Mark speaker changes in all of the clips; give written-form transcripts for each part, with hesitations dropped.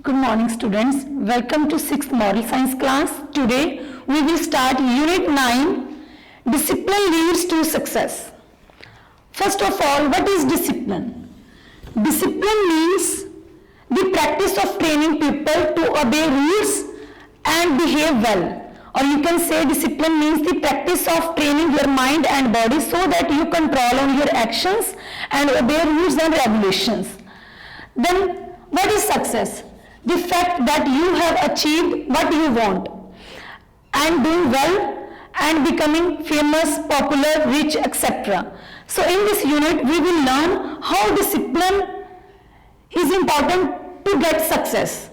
Speaker 1: Good morning students. Welcome to 6th Moral Science class. Today we will start Unit 9, Discipline Leads to Success. First of all, what is discipline? Discipline means the practice of training people to obey rules and behave well. Or you can say discipline means the practice of training your mind and body so that you control on your actions and obey rules and regulations. Then what is success? The fact that you have achieved what you want and doing well and becoming famous, popular, rich, etc. So in this unit we will learn how discipline is important to get success.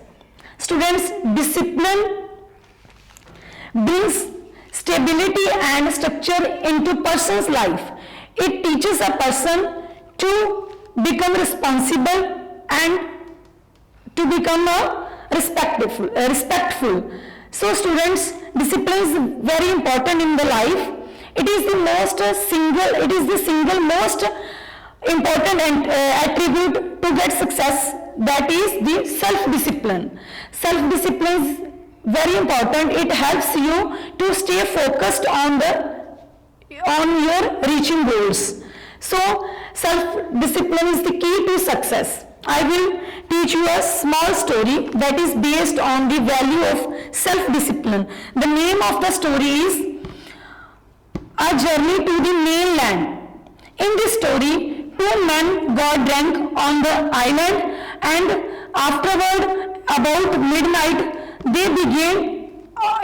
Speaker 1: Students, discipline brings stability and structure into person's life. It teaches a person to become responsible and to become respectful. So students, discipline is very important in the life. It is the single most important attribute to get success, that is the self-discipline. Self-discipline is very important. It helps you to stay focused on your reaching goals. So self-discipline is the key to success. I will teach you a small story that is based on the value of self-discipline. The name of the story is A Journey to the Mainland. In this story, two men got drunk on the island, and afterward, about midnight, they began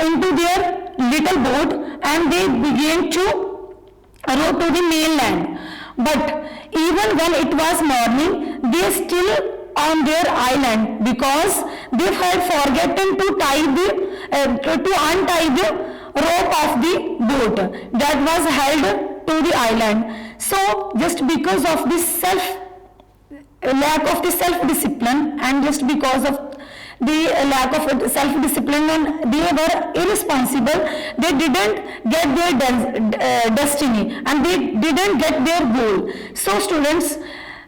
Speaker 1: into their little boat and they began to row to the mainland. But even when it was morning, they still on their island because they had forgotten to untie the rope of the boat that was held to the island. So just because of this lack of the self-discipline, and just because of the lack of self-discipline, and they were irresponsible, they didn't get their destiny and they didn't get their goal. So students,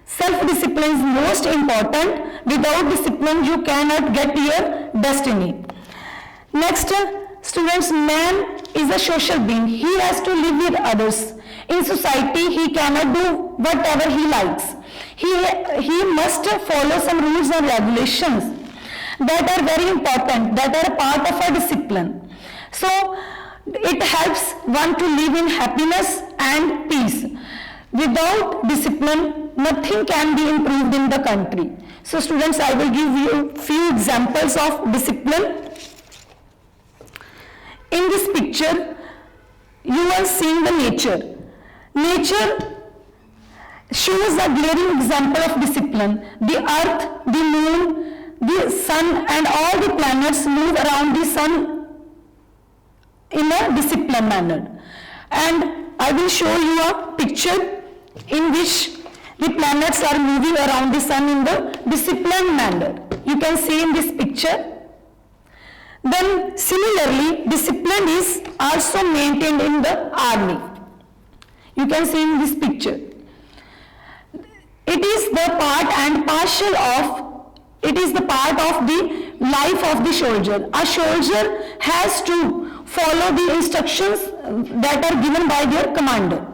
Speaker 1: self-discipline is most important. Without discipline, you cannot get your destiny. Next, students, man is a social being. He has to live with others. In society, he cannot do whatever he likes. He must follow some rules and regulations that are very important, that are part of our discipline. So it helps one to live in happiness and peace. Without discipline, nothing can be improved in the country. So students, I will give you few examples of discipline. In this picture, you are seeing the nature. Nature shows a glaring example of discipline. The earth, the moon, the sun and all the planets move around the sun in a disciplined manner. And I will show you a picture in which the planets are moving around the sun in the disciplined manner. You can see in this picture. Then similarly, discipline is also maintained in the army. You can see in this picture. It is the part of the life of the soldier. A soldier has to follow the instructions that are given by their commander.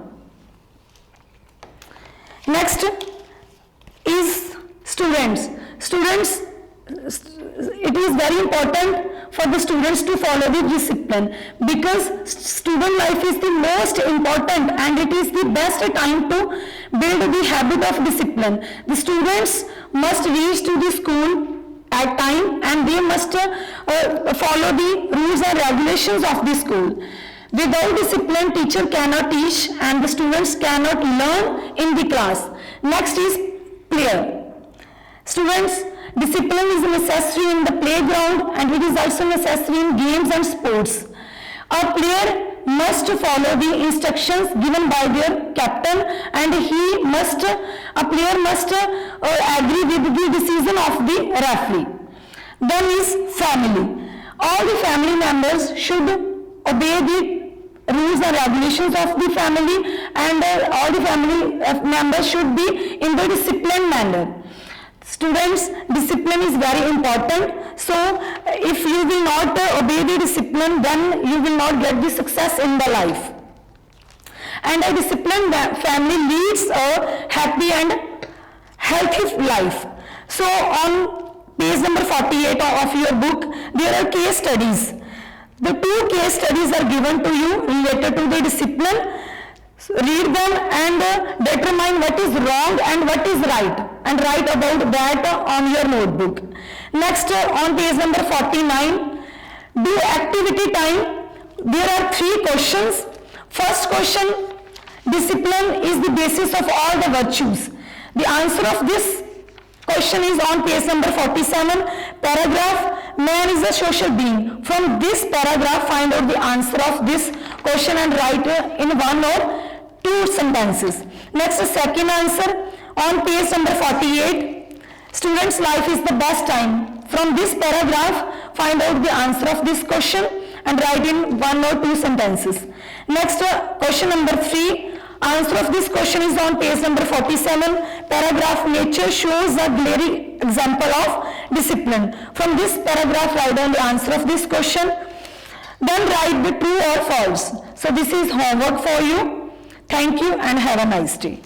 Speaker 1: Next is students. Students, it is very important for the students to follow the discipline because student life is the most important and it is the best time to build the habit of discipline. The students must reach to the school at time and they must follow the rules and regulations of the school. Without discipline, teacher cannot teach and the students cannot learn in the class. Next is play. Students, discipline is necessary in the playground and it is also necessary in games and sports. A player must follow the instructions given by their captain and a player must agree with the decision of the referee. Then is family. All the family members should obey the rules and regulations of the family and all the family members should be in the disciplined manner. Students, discipline is very important. So, if you will not obey the discipline, then you will not get the success in the life. And a disciplined family leads a happy and healthy life. So, on page number 48 of your book, there are case studies. The 2 case studies are given to you related to the discipline. So read them and determine what is wrong and what is right, and write about that on your notebook. Next, on page number 49, do activity time. There are 3 questions. First question, discipline is the basis of all the virtues. The answer of this question is on page number 47, paragraph, man is a social being. From this paragraph, find out the answer of this question and write in 1 or 2 sentences. Next, second answer on page number 48, student's life is the best time. From this paragraph, find out the answer of this question and write in 1 or 2 sentences. Next, question number 3, answer of this question is on page number 47, paragraph, nature shows a glaring example of discipline. From this paragraph, write down the answer of this question. Then write the true or false. So this is homework for you. Thank you and have a nice day.